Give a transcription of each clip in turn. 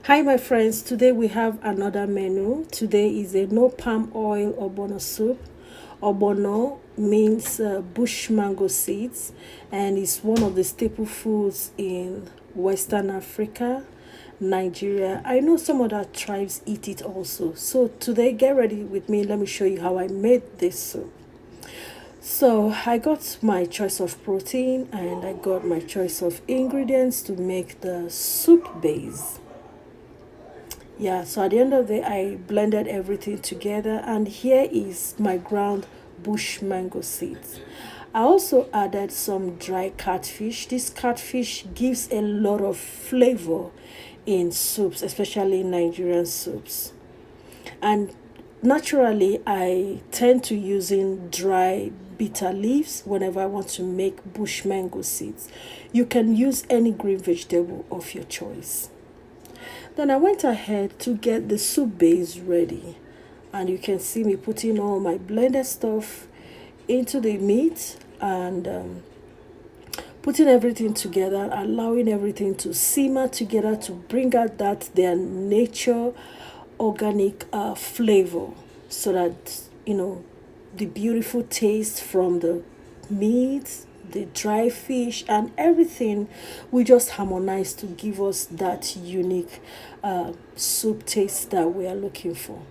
Hi my friends, today we have another menu. Today is a no palm oil Ogbono soup. Ogbono means bush mango seeds, and it's one of the staple foods in Western Africa, Nigeria. I know some other tribes eat it also. So today get ready with me. Let me show you how I made this soup. So I got my choice of protein and I got my choice of ingredients to make the soup base. Yeah, so at the end of the day, I blended everything together, and here is my ground bush mango seeds. I also added some dry catfish. This catfish gives a lot of flavor in soups, especially Nigerian soups. And naturally, I tend to using dry bitter leaves whenever I want to make bush mango seeds. You can use any green vegetable of your choice. Then I went ahead to get the soup base ready, and you can see me putting all my blended stuff into the meat and putting everything together, allowing everything to simmer together to bring out that their nature organic flavor, so that the beautiful taste from the meat, the dry fish, and everything we just harmonize to give us that unique soup taste that we are looking for.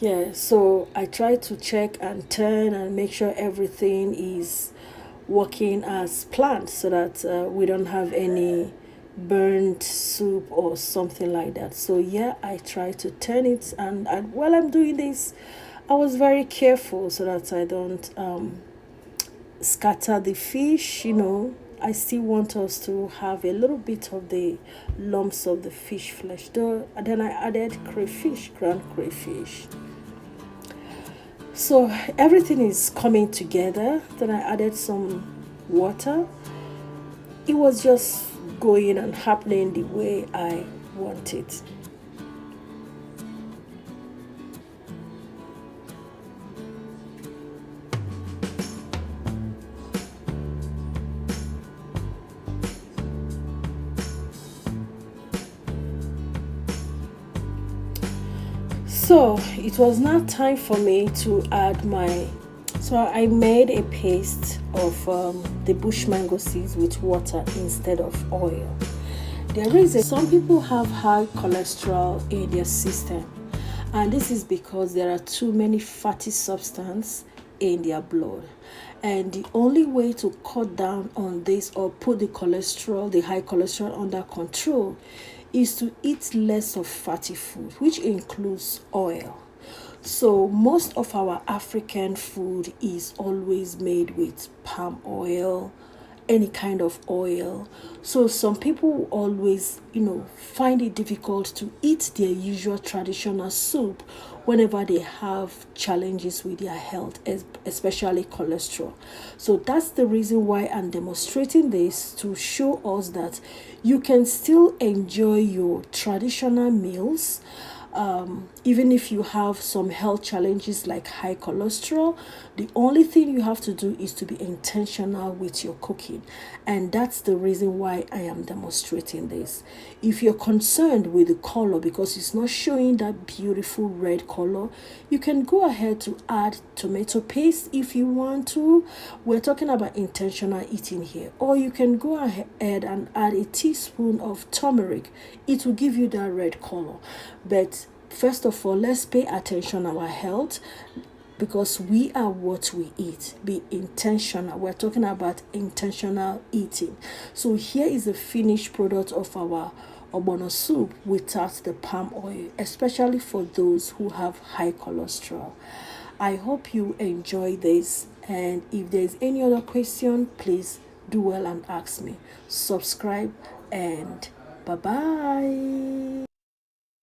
Yeah, so I try to check and turn and make sure everything is working as planned, so that we don't have any burnt soup or something like that. So yeah, I try to turn it, and while I'm doing this, I was very careful so that I don't scatter the fish. I still want us to have a little bit of the lumps of the fish flesh, though. And then I added crayfish, ground crayfish. So everything is coming together. Then I added some water. It was just going and happening the way I want it. So it was now time for me to add my. So I made a paste of the bush mango seeds with water instead of oil. Some people have high cholesterol in their system, and this is because there are too many fatty substances in their blood. And the only way to cut down on this or put the high cholesterol under control, is to eat less of fatty food, which includes oil. So most of our African food is always made with palm oil, any kind of oil. So some people always, find it difficult to eat their usual traditional soup whenever they have challenges with their health, especially cholesterol. So that's the reason why I'm demonstrating this, to show us that you can still enjoy your traditional meals, even if you have some health challenges like high cholesterol. The only thing you have to do is to be intentional with your cooking, and that's the reason why I am demonstrating this. If you're concerned with the color because it's not showing that beautiful red color, you can go ahead to add tomato paste if you want to. We're talking about intentional eating here. Or you can go ahead and add a teaspoon of turmeric. It will give you that red color. But first of all, let's pay attention to our health, because we are what we eat. Be intentional. We're talking about intentional eating. So here is the finished product of our Ogbono soup without the palm oil, especially for those who have high cholesterol. I hope you enjoy this, and if there's any other question, please do well and ask me. Subscribe, and bye bye.